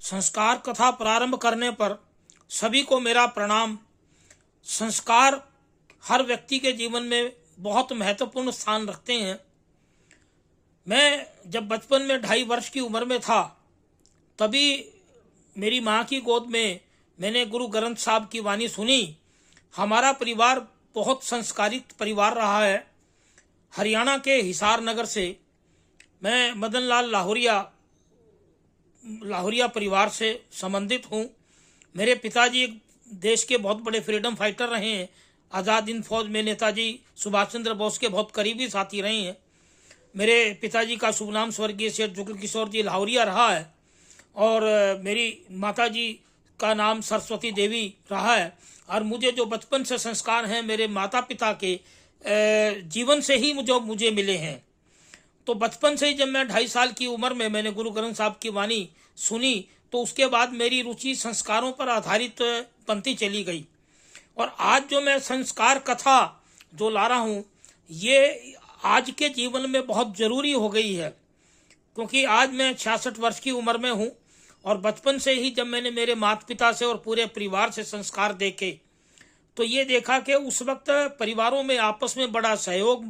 संस्कार कथा प्रारंभ करने पर सभी को मेरा प्रणाम। संस्कार हर व्यक्ति के जीवन में बहुत महत्वपूर्ण स्थान रखते हैं। मैं जब बचपन में 2.5 वर्ष की उम्र में था तभी मेरी माँ की गोद में मैंने गुरु ग्रंथ साहब की वाणी सुनी। हमारा परिवार बहुत संस्कारित परिवार रहा है। हरियाणा के हिसार नगर से मैं मदन लाल लाहौरिया परिवार से संबंधित हूँ। मेरे पिताजी देश के बहुत बड़े फ्रीडम फाइटर रहे हैं। आज़ाद हिंद फौज में नेताजी सुभाष चंद्र बोस के बहुत करीबी साथी रहे हैं। मेरे पिताजी का शुभ नाम स्वर्गीय सेठ जुगल किशोर जी लाहौरिया रहा है और मेरी माताजी का नाम सरस्वती देवी रहा है। और मुझे जो बचपन से संस्कार हैं मेरे माता पिता के जीवन से ही मुझे मिले हैं। तो बचपन से ही जब मैं 2.5 साल की उम्र में मैंने गुरु ग्रंथ साहब की वाणी सुनी तो उसके बाद मेरी रुचि संस्कारों पर आधारित बनती चली गई। और आज जो मैं संस्कार कथा जो ला रहा हूँ ये आज के जीवन में बहुत जरूरी हो गई है, क्योंकि आज मैं 66 वर्ष की उम्र में हूँ और बचपन से ही जब मैंने मेरे माता पिता से और पूरे परिवार से संस्कार देखे तो ये देखा कि उस वक्त परिवारों में आपस में बड़ा सहयोग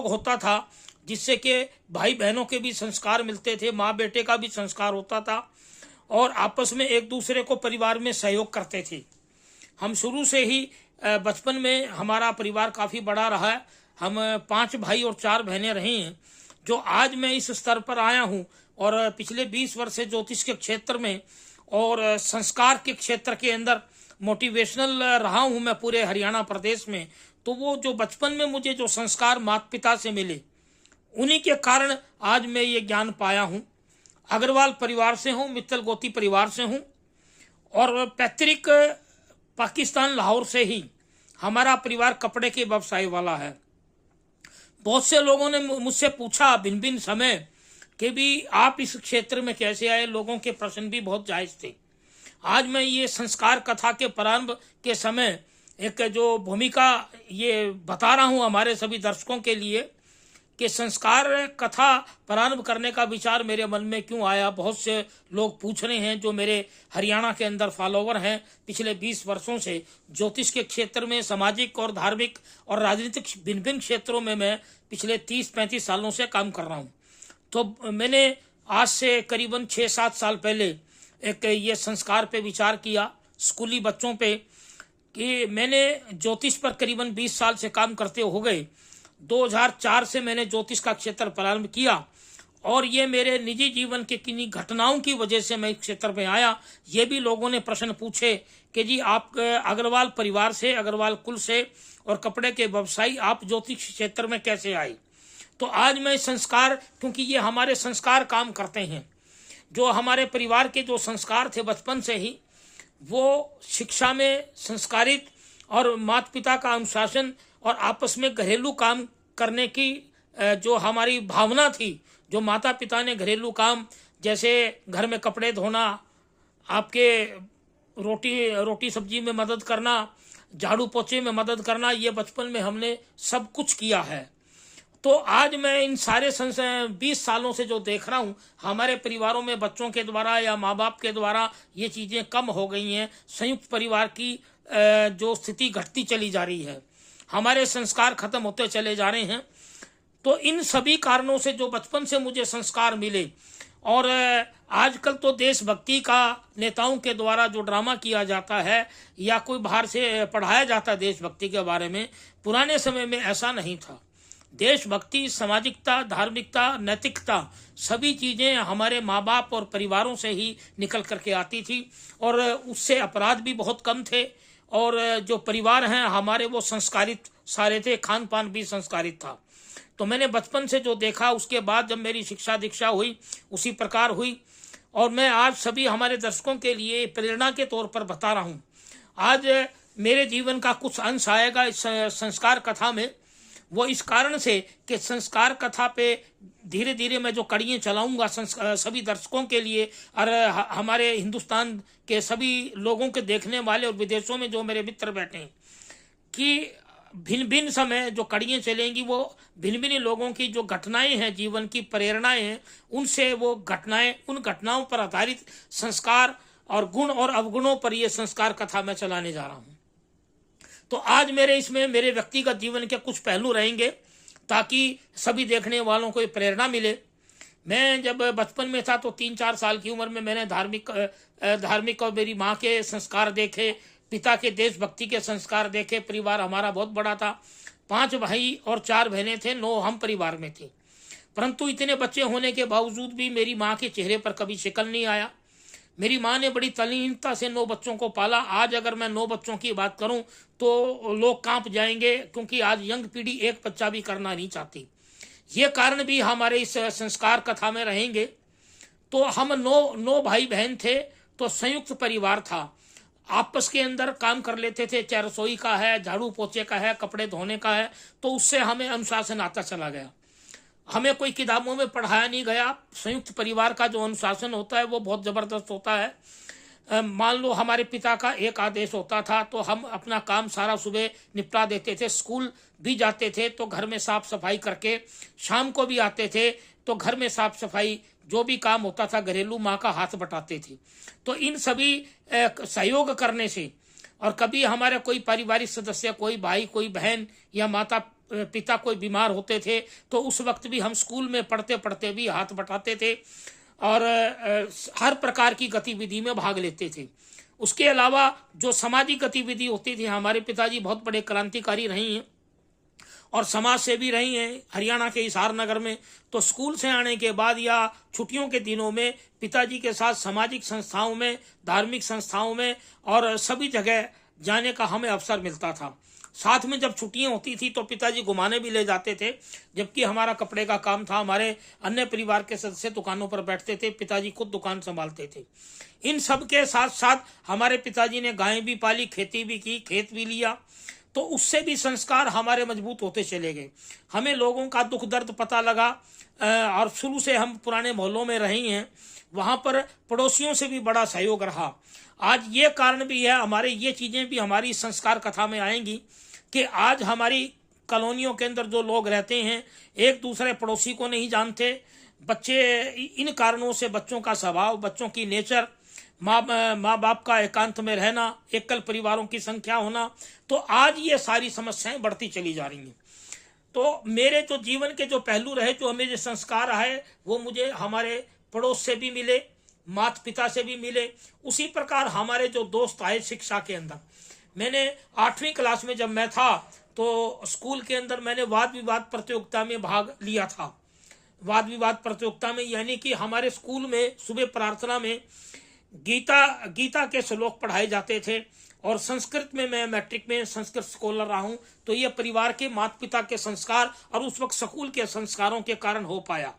होता था, जिससे कि भाई बहनों के भी संस्कार मिलते थे, माँ बेटे का भी संस्कार होता था और आपस में एक दूसरे को परिवार में सहयोग करते थे। हम शुरू से ही बचपन में हमारा परिवार काफ़ी बड़ा रहा है। हम 5 भाई और 4 बहनें रही हैं। जो आज मैं इस स्तर पर आया हूँ और पिछले 20 वर्ष से ज्योतिष के क्षेत्र में और संस्कार के क्षेत्र के अंदर मोटिवेशनल रहा हूँ मैं पूरे हरियाणा प्रदेश में। तो वो जो बचपन में मुझे जो संस्कार माता पिता से मिले उन्हीं के कारण आज मैं ये ज्ञान पाया हूँ। अग्रवाल परिवार से हूँ, मित्तल गोती परिवार से हूँ और पैतृक पाकिस्तान लाहौर से ही हमारा परिवार कपड़े के व्यवसाय वाला है। बहुत से लोगों ने मुझसे पूछा भिन्न भिन्न समय कि भी आप इस क्षेत्र में कैसे आए। लोगों के प्रश्न भी बहुत जायज़ थे। आज मैं ये संस्कार कथा के प्रारंभ के समय एक जो भूमिका ये बता रहा हूँ हमारे सभी दर्शकों के लिए कि संस्कार कथा प्रारंभ करने का विचार मेरे मन में क्यों आया। बहुत से लोग पूछ रहे हैं जो मेरे हरियाणा के अंदर फॉलोवर हैं। पिछले 20 वर्षों से ज्योतिष के क्षेत्र में सामाजिक और धार्मिक और राजनीतिक भिन्न भिन्न क्षेत्रों में मैं पिछले 30-35 सालों से काम कर रहा हूँ। तो मैंने आज से करीबन 6-7 साल पहले एक ये संस्कार पे विचार किया स्कूली बच्चों पे कि मैंने ज्योतिष पर करीबन 20 साल से काम करते हो गए। 2004 से मैंने ज्योतिष का क्षेत्र प्रारंभ किया और ये मेरे निजी जीवन के किन्हीं घटनाओं की वजह से मैं इस क्षेत्र में आया। ये भी लोगों ने प्रश्न पूछे कि जी आप अग्रवाल परिवार से, अग्रवाल कुल से और कपड़े के व्यवसायी आप ज्योतिष क्षेत्र में कैसे आए। तो आज मैं संस्कार, क्योंकि ये हमारे संस्कार काम करते हैं, जो हमारे परिवार के जो संस्कार थे बचपन से ही वो शिक्षा में संस्कारित और माता पिता का अनुशासन और आपस में घरेलू काम करने की जो हमारी भावना थी, जो माता पिता ने घरेलू काम जैसे घर में कपड़े धोना, आपके रोटी सब्जी में मदद करना, झाड़ू पोछे में मदद करना, ये बचपन में हमने सब कुछ किया है। तो आज मैं इन सारे 20 सालों से जो देख रहा हूँ हमारे परिवारों में बच्चों के द्वारा या माँ बाप के द्वारा ये चीज़ें कम हो गई हैं। संयुक्त परिवार की जो स्थिति घटती चली जा रही है, हमारे संस्कार खत्म होते चले जा रहे हैं। तो इन सभी कारणों से जो बचपन से मुझे संस्कार मिले और आजकल तो देशभक्ति का नेताओं के द्वारा जो ड्रामा किया जाता है या कोई बाहर से पढ़ाया जाता है देशभक्ति के बारे में, पुराने समय में ऐसा नहीं था। देशभक्ति, सामाजिकता, धार्मिकता, नैतिकता सभी चीज़ें हमारे माँ बाप और परिवारों से ही निकल करके आती थी और उससे अपराध भी बहुत कम थे और जो परिवार हैं हमारे वो संस्कारित सारे थे, खान पान भी संस्कारित था। तो मैंने बचपन से जो देखा उसके बाद जब मेरी शिक्षा दीक्षा हुई उसी प्रकार हुई और मैं आज सभी हमारे दर्शकों के लिए प्रेरणा के तौर पर बता रहा हूँ। आज मेरे जीवन का कुछ अंश आएगा इस संस्कार कथा में, वो इस कारण से कि संस्कार कथा पे धीरे धीरे मैं जो कड़ियाँ चलाऊंगा सभी दर्शकों के लिए और हमारे हिंदुस्तान के सभी लोगों के देखने वाले और विदेशों में जो मेरे मित्र बैठे हैं कि भिन्न भिन्न समय जो कड़ियाँ चलेंगी वो भिन्न भिन्न लोगों की जो घटनाएं हैं, जीवन की प्रेरणाएं हैं, उनसे वो घटनाएं, उन घटनाओं पर आधारित संस्कार और गुण और अवगुणों पर ये संस्कार कथा मैं चलाने जा रहा हूँ। तो आज मेरे इसमें मेरे व्यक्तिगत जीवन के कुछ पहलू रहेंगे ताकि सभी देखने वालों को प्रेरणा मिले। मैं जब बचपन में था तो 3-4 साल की उम्र में मैंने धार्मिक और मेरी माँ के संस्कार देखे, पिता के देशभक्ति के संस्कार देखे। परिवार हमारा बहुत बड़ा था, 5 भाई और 4 बहनें थे, 9 हम परिवार में थे। परंतु इतने बच्चे होने के बावजूद भी मेरी माँ के चेहरे पर कभी शिकन नहीं आया। मेरी माँ ने बड़ी तल्लीनता से 9 बच्चों को पाला। आज अगर मैं 9 बच्चों की बात करूं तो लोग कांप जाएंगे, क्योंकि आज यंग पीढ़ी एक बच्चा भी करना नहीं चाहती। ये कारण भी हमारे इस संस्कार कथा में रहेंगे। तो हम 9 भाई बहन थे, तो संयुक्त परिवार था। आपस के अंदर काम कर लेते थे, चाहे रसोई का है, झाड़ू पोछे का है, कपड़े धोने का है, तो उससे हमें अनुशासन आता चला गया। हमें कोई किताबों में पढ़ाया नहीं गया। संयुक्त परिवार का जो अनुशासन होता है वो बहुत ज़बरदस्त होता है। मान लो हमारे पिता का एक आदेश होता था तो हम अपना काम सारा सुबह निपटा देते थे। स्कूल भी जाते थे तो घर में साफ सफाई करके, शाम को भी आते थे तो घर में साफ सफाई, जो भी काम होता था घरेलू, माँ का हाथ बटाते थे। तो इन सभी सहयोग करने से, और कभी हमारे कोई पारिवारिक सदस्य, कोई भाई, कोई बहन या माता पिता कोई बीमार होते थे तो उस वक्त भी हम स्कूल में पढ़ते पढ़ते भी हाथ बटाते थे और हर प्रकार की गतिविधि में भाग लेते थे। उसके अलावा जो सामाजिक गतिविधि होती थी, हमारे पिताजी बहुत बड़े क्रांतिकारी रही हैं और समाज सेवी रही हैं हरियाणा के हिसार नगर में। तो स्कूल से आने के बाद या छुट्टियों के दिनों में पिताजी के साथ सामाजिक संस्थाओं में, धार्मिक संस्थाओं में और सभी जगह जाने का हमें अवसर मिलता था। साथ में जब छुट्टियां होती थी तो पिताजी घुमाने भी ले जाते थे, जबकि हमारा कपड़े का काम था। हमारे अन्य परिवार के सदस्य दुकानों पर बैठते थे, पिताजी खुद दुकान संभालते थे। इन सब के साथ साथ हमारे पिताजी ने गायें भी पाली, खेती भी की, खेत भी लिया। तो उससे भी संस्कार हमारे मजबूत होते चले गए। हमें लोगों का दुख दर्द पता लगा और शुरू से हम पुराने मोहल्लों में रही हैं, वहाँ पर पड़ोसियों से भी बड़ा सहयोग रहा। आज ये कारण भी है, हमारे ये चीज़ें भी हमारी संस्कार कथा में आएंगी कि आज हमारी कॉलोनियों के अंदर जो लोग रहते हैं एक दूसरे पड़ोसी को नहीं जानते। बच्चे, इन कारणों से बच्चों का स्वभाव, बच्चों की नेचर, माँ बाप का एकांत में रहना, एकल परिवारों की संख्या होना, तो आज ये सारी समस्याएं बढ़ती चली जा रही हैं। तो मेरे जो जीवन के जो पहलू रहे, जो हमें जो संस्कार है, वो मुझे हमारे पड़ोस से भी मिले, माता पिता से भी मिले। उसी प्रकार हमारे जो दोस्त आए शिक्षा के अंदर, मैंने 8वीं क्लास में जब मैं था तो स्कूल के अंदर मैंने वाद विवाद प्रतियोगिता में भाग लिया था। वाद विवाद प्रतियोगिता में यानी कि हमारे स्कूल में सुबह प्रार्थना में गीता के श्लोक पढ़ाए जाते थे और संस्कृत में मैं मैट्रिक में संस्कृत स्कॉलर रहा हूँ। तो ये परिवार के माता पिता के संस्कार और उस वक्त स्कूल के संस्कारों के कारण हो पाया।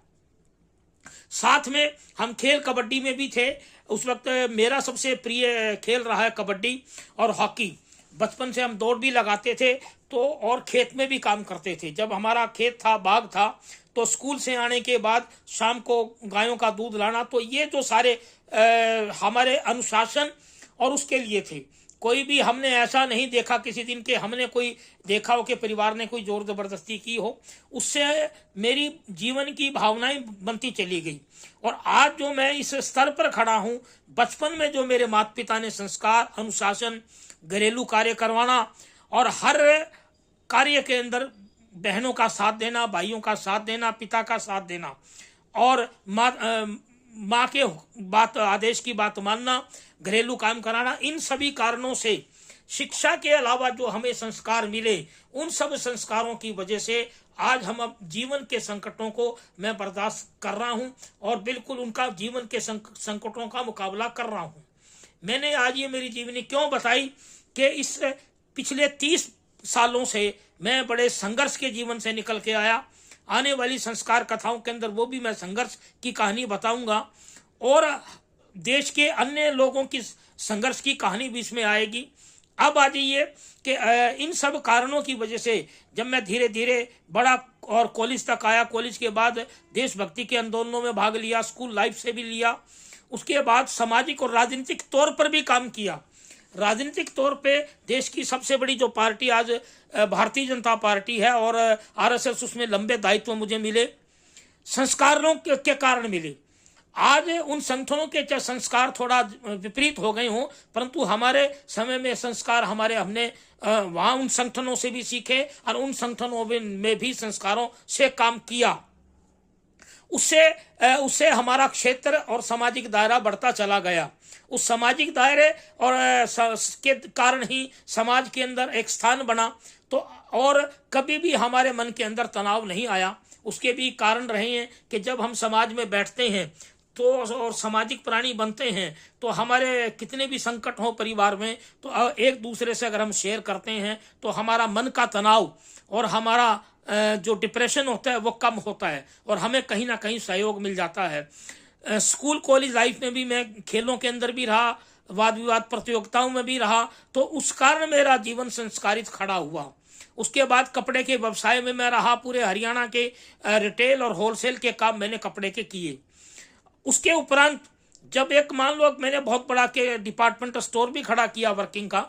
साथ में हम खेल कबड्डी में भी थे। उस वक्त मेरा सबसे प्रिय खेल रहा है कबड्डी और हॉकी। बचपन से हम दौड़ भी लगाते थे तो और खेत में भी काम करते थे। जब हमारा खेत था, बाग था, तो स्कूल से आने के बाद शाम को गायों का दूध लाना, तो ये जो सारे हमारे अनुशासन और उसके लिए थे। कोई भी हमने ऐसा नहीं देखा किसी दिन के हमने कोई देखा हो कि परिवार ने कोई जोर जबरदस्ती की हो। उससे मेरी जीवन की भावनाएं बनती चली गई और आज जो मैं इस स्तर पर खड़ा हूँ, बचपन में जो मेरे माता पिता ने संस्कार, अनुशासन, घरेलू कार्य करवाना और हर कार्य के अंदर बहनों का साथ देना, भाइयों का साथ देना, पिता का साथ देना और माँ के बात, आदेश की बात मानना, घरेलू काम कराना, इन सभी कारणों से शिक्षा के अलावा जो हमें संस्कार मिले, उन सब संस्कारों की वजह से आज हम जीवन के संकटों को मैं बर्दाश्त कर रहा हूं और बिल्कुल उनका जीवन के संकटों का मुकाबला कर रहा हूं। मैंने आज ये मेरी जीवनी क्यों बताई कि इस पिछले 30 सालों से मैं बड़े संघर्ष के जीवन से निकल के आया। आने वाली संस्कार कथाओं के अंदर वो भी मैं संघर्ष की कहानी बताऊंगा और देश के अन्य लोगों की संघर्ष की कहानी भी इसमें आएगी। अब आ जाइए कि इन सब कारणों की वजह से जब मैं धीरे धीरे बड़ा और कॉलेज तक आया, कॉलेज के बाद देशभक्ति के आंदोलनों में भाग लिया, स्कूल लाइफ से भी लिया, उसके बाद सामाजिक और राजनीतिक तौर पर भी काम किया। राजनीतिक तौर पे देश की सबसे बड़ी जो पार्टी आज भारतीय जनता पार्टी है, और आरएसएस, उसमें लंबे दायित्व मुझे मिले, संस्कारों के कारण मिले। आज उन संगठनों के संस्कार थोड़ा विपरीत हो गए हों, परंतु हमारे समय में संस्कार हमने वहाँ उन संगठनों से भी सीखे और उन संगठनों में भी संस्कारों से काम किया। उससे हमारा क्षेत्र और सामाजिक दायरा बढ़ता चला गया। उस सामाजिक दायरे और के कारण ही समाज के अंदर एक स्थान बना, तो और कभी भी हमारे मन के अंदर तनाव नहीं आया। उसके भी कारण रहे हैं कि जब हम समाज में बैठते हैं तो और सामाजिक प्राणी बनते हैं, तो हमारे कितने भी संकट हो परिवार में, तो एक दूसरे से अगर हम शेयर करते हैं तो हमारा मन का तनाव और हमारा जो डिप्रेशन होता है वो कम होता है, और हमें कहीं ना कहीं सहयोग मिल जाता है। स्कूल कॉलेज लाइफ में भी मैं खेलों के अंदर भी रहा, वाद विवाद प्रतियोगिताओं में भी रहा, तो उस कारण मेरा जीवन संस्कारित खड़ा हुआ। उसके बाद कपड़े के व्यवसाय में मैं रहा, पूरे हरियाणा के रिटेल और होलसेल के काम मैंने कपड़े के किए। उसके उपरांत जब एक मान लो मैंने बहुत बड़ा के डिपार्टमेंटल स्टोर भी खड़ा किया वर्किंग का,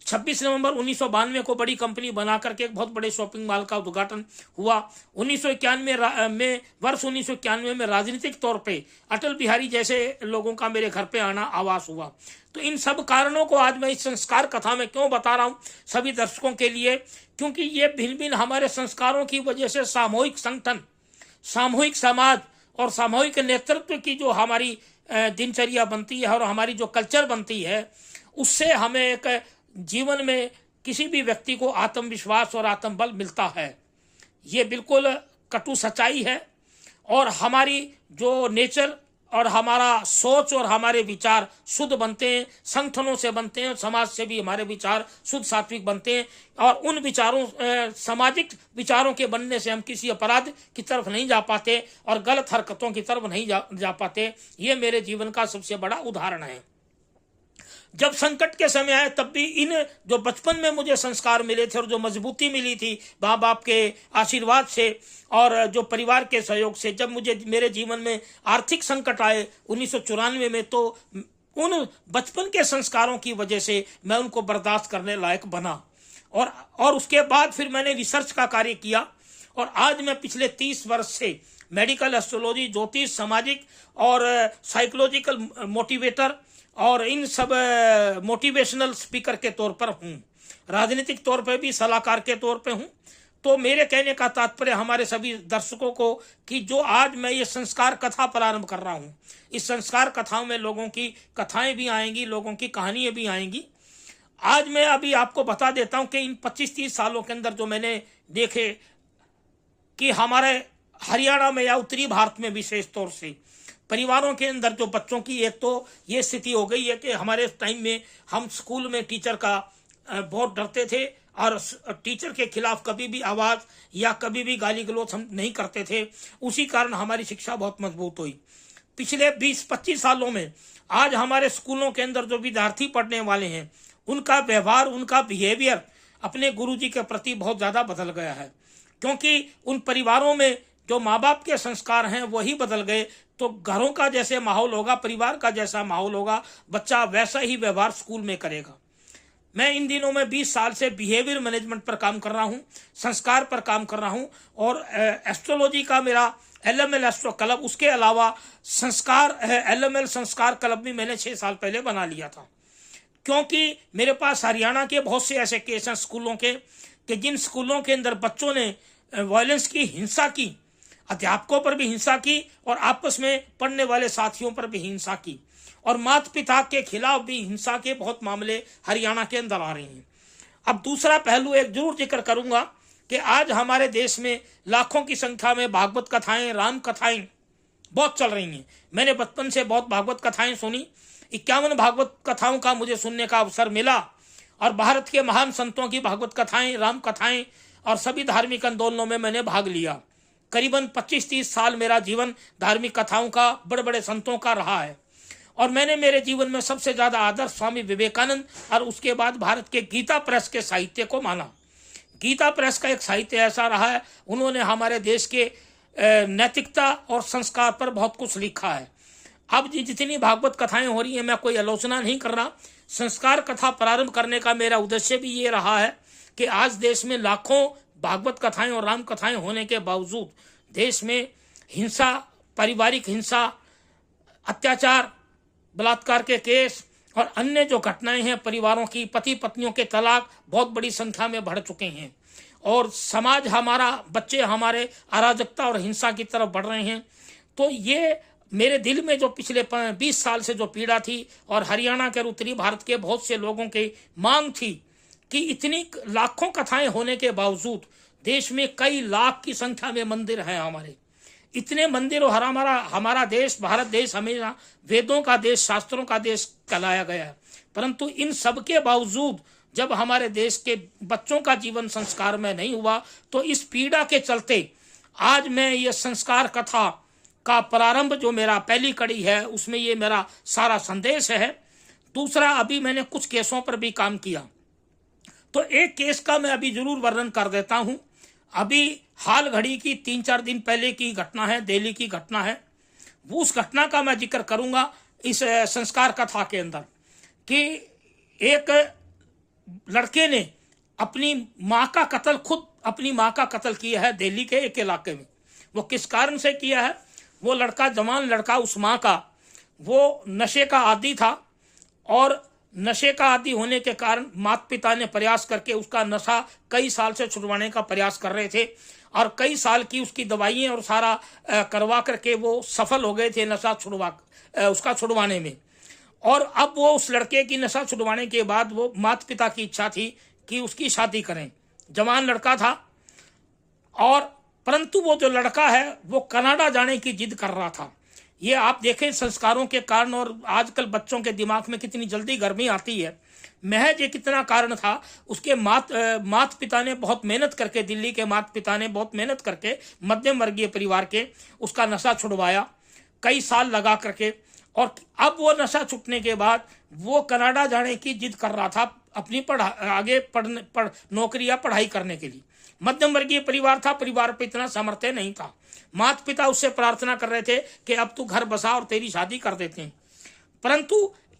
26 नवंबर 1992 को बड़ी कंपनी बना करके एक बहुत बड़े शॉपिंग मॉल का उद्घाटन हुआ। 1991 में राजनीतिक तौर पे अटल बिहारी जैसे लोगों का मेरे घर पे आना आवास हुआ। तो इन सब कारणों को आज मैं इस संस्कार कथा में क्यों बता रहा हूँ सभी दर्शकों के लिए, क्योंकि ये भिन्न भिन्न हमारे संस्कारों की वजह से सामूहिक संगठन, सामूहिक समाज और सामूहिक नेतृत्व की जो हमारी दिनचर्या बनती है और हमारी जो कल्चर बनती है, उससे हमें एक जीवन में किसी भी व्यक्ति को आत्मविश्वास और आत्मबल मिलता है। ये बिल्कुल कटु सच्चाई है। और हमारी जो नेचर और हमारा सोच और हमारे विचार शुद्ध बनते हैं, संगठनों से बनते हैं, समाज से भी हमारे विचार शुद्ध सात्विक बनते हैं, और उन विचारों सामाजिक विचारों के बनने से हम किसी अपराध की तरफ नहीं जा पाते और गलत हरकतों की तरफ नहीं जा पाते। ये मेरे जीवन का सबसे बड़ा उदाहरण है। जब संकट के समय आए तब भी इन जो बचपन में मुझे संस्कार मिले थे और जो मजबूती मिली थी माँ बाप के आशीर्वाद से और जो परिवार के सहयोग से, जब मुझे मेरे जीवन में आर्थिक संकट आए 1994 में, तो उन बचपन के संस्कारों की वजह से मैं उनको बर्दाश्त करने लायक बना। और उसके बाद फिर मैंने रिसर्च का कार्य किया, और आज मैं पिछले 30 वर्ष से मेडिकल एस्ट्रोलॉजी, ज्योतिष, सामाजिक और साइकोलॉजिकल मोटिवेटर और इन सब मोटिवेशनल स्पीकर के तौर पर हूँ। राजनीतिक तौर पर भी सलाहकार के तौर पे हूँ। तो मेरे कहने का तात्पर्य हमारे सभी दर्शकों को कि जो आज मैं ये संस्कार कथा प्रारंभ कर रहा हूँ, इस संस्कार कथाओं में लोगों की कथाएं भी आएंगी, लोगों की कहानियां भी आएंगी। आज मैं अभी आपको बता देता हूँ कि इन 25-30 सालों के अंदर जो मैंने देखे कि हमारे हरियाणा में या उत्तरी भारत में विशेष तौर से परिवारों के अंदर जो बच्चों की एक तो ये स्थिति हो गई है कि हमारे टाइम में हम स्कूल में टीचर का बहुत डरते थे और टीचर के खिलाफ कभी भी आवाज़ या कभी भी गाली गलौज हम नहीं करते थे। उसी कारण हमारी शिक्षा बहुत मजबूत हुई। पिछले 20-25 सालों में आज हमारे स्कूलों के अंदर जो विद्यार्थी पढ़ने वाले हैं, उनका व्यवहार, उनका बिहेवियर अपने गुरुजी के प्रति बहुत ज़्यादा बदल गया है, क्योंकि उन परिवारों में जो माँ बाप के संस्कार हैं वही बदल गए। तो घरों का जैसे माहौल होगा, परिवार का जैसा माहौल होगा, बच्चा वैसा ही व्यवहार स्कूल में करेगा। मैं इन दिनों में 20 साल से बिहेवियर मैनेजमेंट पर काम कर रहा हूँ, संस्कार पर काम कर रहा हूँ, और एस्ट्रोलॉजी का मेरा LML एस्ट्रो क्लब, उसके अलावा संस्कार LML संस्कार क्लब भी मैंने 6 साल पहले बना लिया था, क्योंकि मेरे पास हरियाणा के बहुत से ऐसे केस हैं स्कूलों के कि जिन स्कूलों के अंदर बच्चों ने वायलेंस की, हिंसा की, अध्यापकों पर भी हिंसा की और आपस में पढ़ने वाले साथियों पर भी हिंसा की, और माता पिता के खिलाफ भी हिंसा के बहुत मामले हरियाणा के अंदर आ रहे हैं। अब दूसरा पहलू एक जरूर जिक्र करूंगा कि आज हमारे देश में लाखों की संख्या में भागवत कथाएं, राम कथाएं बहुत चल रही हैं। मैंने बचपन से बहुत भागवत कथाएं सुनी। 51 भागवत कथाओं का मुझे सुनने का अवसर मिला, और भारत के महान संतों की भागवत कथाएं, राम कथाएं और सभी धार्मिक आंदोलनों में मैंने भाग लिया। करीबन 25-30 साल मेरा जीवन धार्मिक कथाओं का, बड़े बड़े संतों का रहा है। और मैंने मेरे जीवन में सबसे ज़्यादा आदर स्वामी विवेकानंद और उसके बाद भारत के गीता प्रेस के साहित्य को माना। गीता प्रेस का एक साहित्य ऐसा रहा है, उन्होंने हमारे देश के नैतिकता और संस्कार पर बहुत कुछ लिखा है। अब जितनी भागवत कथाएं हो रही हैं, मैं कोई आलोचना नहीं कर रहा। संस्कार कथा प्रारंभ करने का मेरा उद्देश्य भी ये रहा है कि आज देश में लाखों भागवत कथाएं और राम कथाएं होने के बावजूद देश में हिंसा, पारिवारिक हिंसा, अत्याचार, बलात्कार के केस और अन्य जो घटनाएं हैं, परिवारों की, पति पत्नियों के तलाक बहुत बड़ी संख्या में बढ़ चुके हैं और समाज हमारा, बच्चे हमारे अराजकता और हिंसा की तरफ बढ़ रहे हैं। तो ये मेरे दिल में जो पिछले 20 साल से जो पीड़ा थी और हरियाणा के उत्तरी भारत के बहुत से लोगों की मांग थी कि इतनी लाखों कथाएं होने के बावजूद देश में कई लाख की संख्या में मंदिर हैं हमारे, इतने मंदिर और हमारा देश, भारत देश हमेशा वेदों का देश, शास्त्रों का देश कहलाया गया है। परंतु इन सब के बावजूद जब हमारे देश के बच्चों का जीवन संस्कार में नहीं हुआ, तो इस पीड़ा के चलते आज मैं ये संस्कार कथा का प्रारंभ जो मेरा पहली कड़ी है उसमें ये मेरा सारा संदेश है। दूसरा, अभी मैंने कुछ केसों पर भी काम किया, तो एक केस का मैं अभी जरूर वर्णन कर देता हूं। अभी हाल घड़ी की 3-4 दिन पहले की घटना है, दिल्ली की घटना है। वो उस घटना का मैं जिक्र करूंगा इस संस्कार कथा के अंदर कि एक लड़के ने अपनी माँ का कत्ल, खुद अपनी माँ का कत्ल किया है दिल्ली के एक इलाके में। वो किस कारण से किया है? वो लड़का, जवान लड़का, उस माँ का, वो नशे का आदी था और नशे का आदी होने के कारण माता पिता ने प्रयास करके उसका नशा कई साल से छुड़वाने का प्रयास कर रहे थे और कई साल की उसकी दवाइयाँ और सारा करवा करके वो सफल हो गए थे नशा उसका छुड़वाने में। और अब वो उस लड़के की नशा छुड़वाने के बाद वो माता पिता की इच्छा थी कि उसकी शादी करें। जवान लड़का था और परंतु वो जो लड़का है वो कनाडा जाने की जिद कर रहा था। ये आप देखें संस्कारों के कारण, और आजकल बच्चों के दिमाग में कितनी जल्दी गर्मी आती है। महज ये कितना कारण था, उसके माता पिता ने बहुत मेहनत करके, दिल्ली के माता पिता ने बहुत मेहनत करके मध्यम वर्गीय परिवार के उसका नशा छुड़वाया कई साल लगा करके। और अब वो नशा छूटने के बाद वो कनाडा जाने की जिद कर रहा था अपनी आगे नौकरी या पढ़ाई करने के लिए। मध्यम वर्गीय परिवार था, परिवार पे इतना सामर्थ्य नहीं था। माता पिता उससे प्रार्थना कर रहे थे कि अब तू घर बसा और तेरी शादी कर देते हैं। परंतु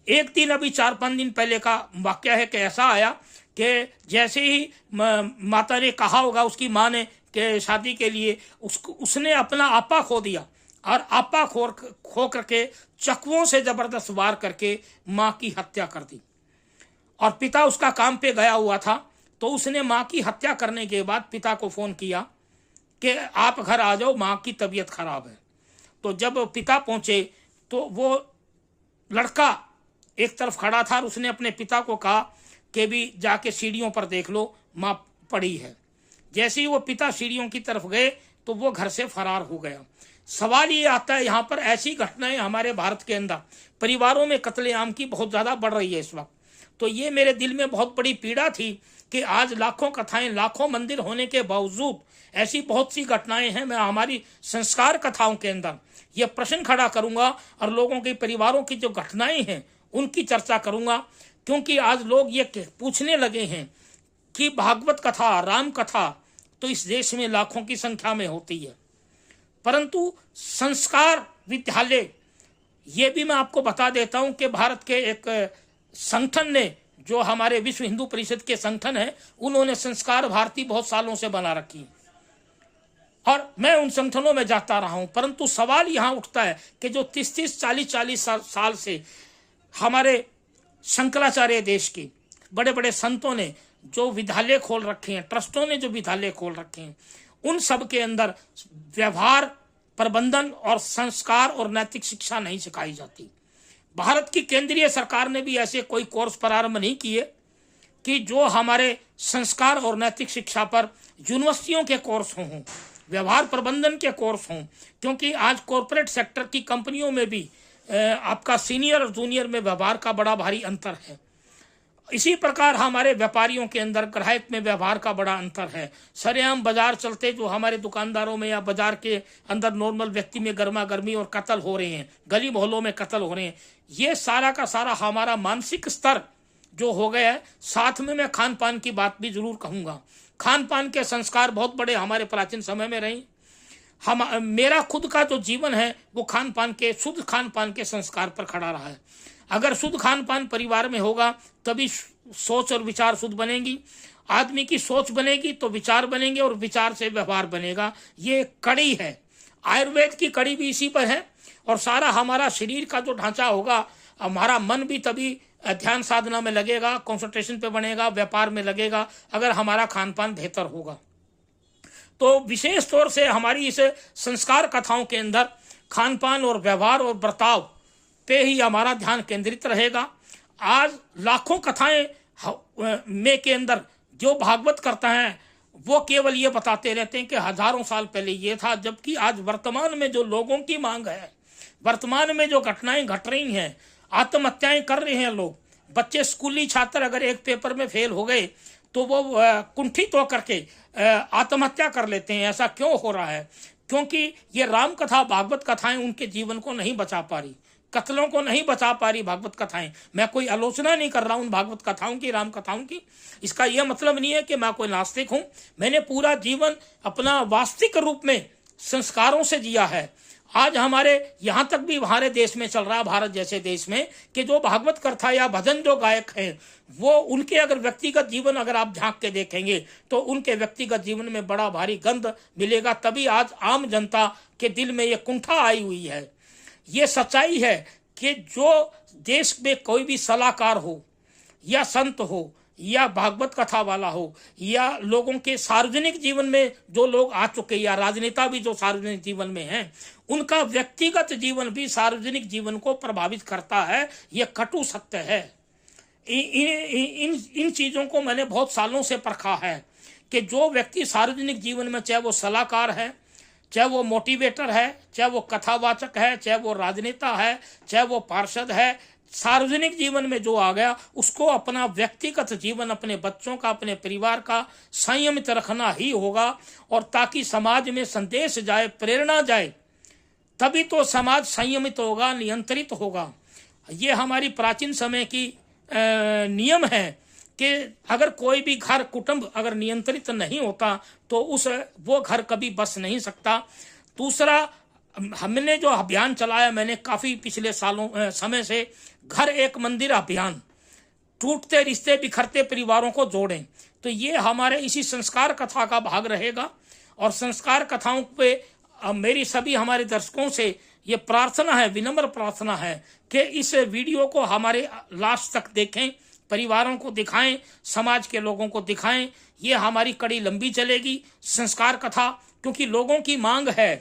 एक दिन, अभी 4-5 दिन पहले का वाक्य है कि ऐसा आया कि जैसे ही माता ने कहा होगा, उसकी माँ ने, कि शादी के लिए उसने अपना आपा खो दिया और आपा खो करके चक्कुओं से जबरदस्त वार करके माँ की हत्या कर दी। और पिता उसका काम पे गया हुआ था, तो उसने माँ की हत्या करने के बाद पिता को फोन किया कि आप घर आ जाओ, माँ की तबीयत खराब है। तो जब पिता पहुंचे तो वो लड़का एक तरफ खड़ा था और उसने अपने पिता को कहा कि भी जाके सीढ़ियों पर देख लो, माँ पड़ी है। जैसे ही वो पिता सीढ़ियों की तरफ गए तो वो घर से फरार हो गया। सवाल ये आता है, यहाँ पर ऐसी घटनाएं हमारे भारत के अंदर परिवारों में कत्लेआम की बहुत ज़्यादा बढ़ रही है इस वक्त। तो ये मेरे दिल में बहुत बड़ी पीड़ा थी कि आज लाखों कथाएं, लाखों मंदिर होने के बावजूद ऐसी बहुत सी घटनाएं हैं। मैं हमारी संस्कार कथाओं के अंदर ये प्रश्न खड़ा करूंगा और लोगों के परिवारों की जो घटनाएं हैं उनकी चर्चा करूंगा, क्योंकि आज लोग ये पूछने लगे हैं कि भागवत कथा, राम कथा तो इस देश में लाखों की संख्या में होती है, परंतु संस्कार विद्यालय, ये भी मैं आपको बता देता हूं कि भारत के एक संगठन ने, जो हमारे विश्व हिंदू परिषद के संगठन है, उन्होंने संस्कार भारती बहुत सालों से बना रखी और मैं उन संगठनों में जाता रहा हूं। परंतु सवाल यहां उठता है कि जो 30-30, 40-40 साल से हमारे शंकराचार्य देश के बड़े बड़े संतों ने जो विद्यालय खोल रखे हैं, ट्रस्टों ने जो विद्यालय खोल रखे हैं, उन सब के अंदर व्यवहार, प्रबंधन और संस्कार और नैतिक शिक्षा नहीं सिखाई जाती। भारत की केंद्रीय सरकार ने भी ऐसे कोई कोर्स प्रारंभ नहीं किए कि जो हमारे संस्कार और नैतिक शिक्षा पर यूनिवर्सिटियों के कोर्स हों, व्यवहार प्रबंधन के कोर्स हों, क्योंकि आज कॉरपोरेट सेक्टर की कंपनियों में भी आपका सीनियर और जूनियर में व्यवहार का बड़ा भारी अंतर है। इसी प्रकार हमारे व्यापारियों के अंदर ग्राहक में व्यवहार का बड़ा अंतर है। सरेआम बाजार चलते जो हमारे दुकानदारों में या बाजार के अंदर नॉर्मल व्यक्ति में गर्मा गर्मी और कत्ल हो रहे हैं, गली मोहल्लों में कत्ल हो रहे हैं, ये सारा का सारा हमारा मानसिक स्तर जो हो गया है। साथ में मैं खान पान की बात भी जरूर कहूँगा। खान पान के संस्कार बहुत बड़े हमारे प्राचीन समय में रहे। मेरा खुद का जो जीवन है वो खान पान के, शुद्ध खान पान के संस्कार पर खड़ा रहा है। अगर शुद्ध खान पान परिवार में होगा तभी सोच और विचार शुद्ध बनेंगी। आदमी की सोच बनेगी तो विचार बनेंगे और विचार से व्यवहार बनेगा। ये कड़ी है, आयुर्वेद की कड़ी भी इसी पर है। और सारा हमारा शरीर का जो ढांचा होगा, हमारा मन भी तभी ध्यान साधना में लगेगा, कंसंट्रेशन पे बनेगा, व्यापार में लगेगा, अगर हमारा खान पान बेहतर होगा। तो विशेष तौर से हमारी इस संस्कार कथाओं के अंदर खान पान और व्यवहार और बर्ताव पे ही हमारा ध्यान केंद्रित रहेगा। आज लाखों कथाएं में के अंदर जो भागवत कथा हैं वो केवल ये बताते रहते हैं कि हजारों साल पहले ये था, जबकि आज वर्तमान में जो लोगों की मांग है, वर्तमान में जो घटनाएं घट रही हैं, आत्महत्याएं कर रहे हैं लोग, बच्चे स्कूली छात्र अगर एक पेपर में फेल हो गए तो वो कुंठित होकर के आत्महत्या कर लेते हैं। ऐसा क्यों हो रहा है? क्योंकि ये राम कथा भागवत कथाएं उनके जीवन को नहीं बचा पा रही, कत्लों को नहीं बचा पा रही भागवत कथाएं। मैं कोई आलोचना नहीं कर रहा हूं भागवत कथाओं की, राम कथाओं की। इसका यह मतलब नहीं है कि मैं कोई नास्तिक हूं। मैंने पूरा जीवन अपना वास्तविक रूप में संस्कारों से जिया है। आज हमारे यहाँ तक भी हमारे देश में चल रहा है, भारत जैसे देश में, कि जो भागवत कथा या भजन जो गायक हैं वो उनके अगर व्यक्तिगत जीवन अगर आप झांक के देखेंगे तो उनके व्यक्तिगत जीवन में बड़ा भारी गंध मिलेगा। तभी आज आम जनता के दिल में ये कुंठा आई हुई है। ये सच्चाई है कि जो देश में कोई भी सलाहकार हो या संत हो या भागवत कथा वाला हो या लोगों के सार्वजनिक जीवन में जो लोग आ चुके या राजनेता भी जो सार्वजनिक जीवन में हैं, उनका व्यक्तिगत जीवन भी सार्वजनिक जीवन को प्रभावित करता है। ये कटु सत्य है। इन चीज़ों को मैंने बहुत सालों से परखा है कि जो व्यक्ति सार्वजनिक जीवन में, चाहे वो सलाहकार है, चाहे वो मोटिवेटर है, चाहे वो कथावाचक है, चाहे वो राजनेता है, चाहे वो पार्षद है, सार्वजनिक जीवन में जो आ गया उसको अपना व्यक्तिगत जीवन, अपने बच्चों का, अपने परिवार का संयमित रखना ही होगा। और ताकि समाज में संदेश जाए, प्रेरणा जाए, तभी तो समाज संयमित होगा, नियंत्रित होगा। ये हमारी प्राचीन समय की नियम है कि अगर कोई भी घर, कुटुंब अगर नियंत्रित नहीं होता तो वो घर कभी बस नहीं सकता। दूसरा, हमने जो अभियान चलाया, मैंने काफ़ी पिछले सालों समय से घर एक मंदिर अभियान, टूटते रिश्ते बिखरते परिवारों को जोड़ें, तो ये हमारे इसी संस्कार कथा का भाग रहेगा। और संस्कार कथाओं पे मेरी सभी हमारे दर्शकों से ये प्रार्थना है, विनम्र प्रार्थना है कि इस वीडियो को हमारे लास्ट तक देखें, परिवारों को दिखाएं, समाज के लोगों को दिखाएं। ये हमारी कड़ी लंबी चलेगी संस्कार कथा, क्योंकि लोगों की मांग है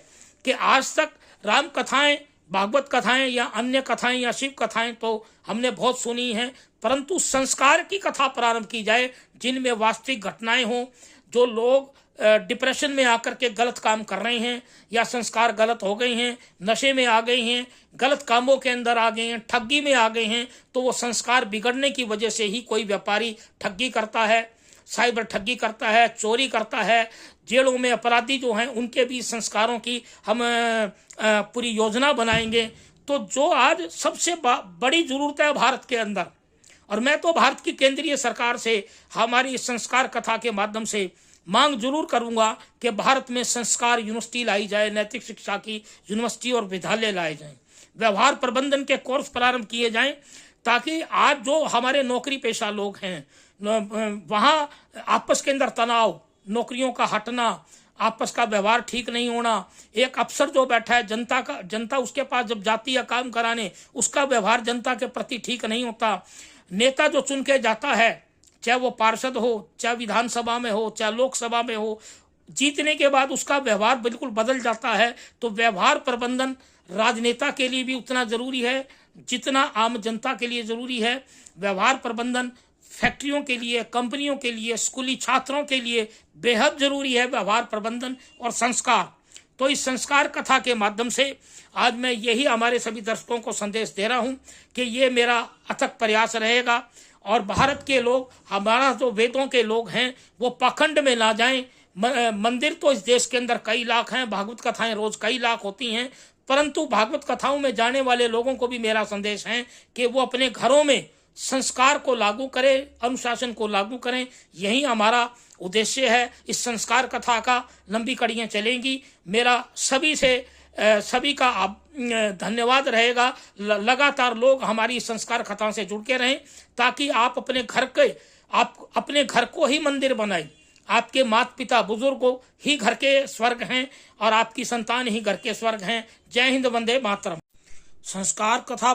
कि आज तक राम कथाएं, भागवत कथाएं या अन्य कथाएं या शिव कथाएं तो हमने बहुत सुनी हैं, परंतु संस्कार की कथा प्रारंभ की जाए जिनमें वास्तविक घटनाएं हों। जो लोग डिप्रेशन में आकर के गलत काम कर रहे हैं या संस्कार गलत हो गए हैं, नशे में आ गए हैं, गलत कामों के अंदर आ गए हैं, ठगी में आ गए हैं, तो वो संस्कार बिगड़ने की वजह से ही कोई व्यापारी ठगी करता है, साइबर ठगी करता है, चोरी करता है। जेलों में अपराधी जो हैं उनके भी संस्कारों की हम पूरी योजना बनाएंगे। तो जो आज सबसे बड़ी जरूरत है भारत के अंदर, और मैं तो भारत की केंद्रीय सरकार से हमारी संस्कार कथा के माध्यम से मांग जरूर करूंगा कि भारत में संस्कार यूनिवर्सिटी लाई जाए, नैतिक शिक्षा की यूनिवर्सिटी और विद्यालय लाए जाएं, व्यवहार प्रबंधन के कोर्स प्रारंभ किए जाएं, ताकि आज जो हमारे नौकरी पेशा लोग हैं वहाँ आपस के अंदर तनाव, नौकरियों का हटना, आपस का व्यवहार ठीक नहीं होना, एक अफसर जो बैठा है जनता उसके पास जब जाती है काम कराने, उसका व्यवहार जनता के प्रति ठीक नहीं होता। नेता जो चुन के जाता है, चाहे वो पार्षद हो, चाहे विधानसभा में हो, चाहे लोकसभा में हो, जीतने के बाद उसका व्यवहार बिल्कुल बदल जाता है। तो व्यवहार प्रबंधन राजनेता के लिए भी उतना जरूरी है जितना आम जनता के लिए जरूरी है। व्यवहार प्रबंधन फैक्ट्रियों के लिए, कंपनियों के लिए, स्कूली छात्रों के लिए बेहद जरूरी है, व्यवहार प्रबंधन और संस्कार। तो इस संस्कार कथा के माध्यम से आज मैं यही हमारे सभी दर्शकों को संदेश दे रहा हूं कि ये मेरा अथक प्रयास रहेगा। और भारत के लोग, हमारा जो वेदों के लोग हैं, वो पाखंड में ना जाएं। मंदिर तो इस देश के अंदर कई लाख हैं, भागवत कथाएं रोज कई लाख होती हैं, परंतु भागवत कथाओं में जाने वाले लोगों को भी मेरा संदेश है कि वो अपने घरों में संस्कार को लागू करें, अनुशासन को लागू करें। यही हमारा उद्देश्य है। इस संस्कार कथा का लंबी कड़ियाँ चलेंगी। मेरा सभी का धन्यवाद रहेगा। लगातार लोग हमारी संस्कार कथा से जुड़ के रहें, ताकि आप अपने घर को ही मंदिर बनाएं। आपके माता पिता बुजुर्ग ही घर के स्वर्ग हैं और आपकी संतान ही घर के स्वर्ग हैं। जय हिंद, वंदे मातरम। संस्कार कथा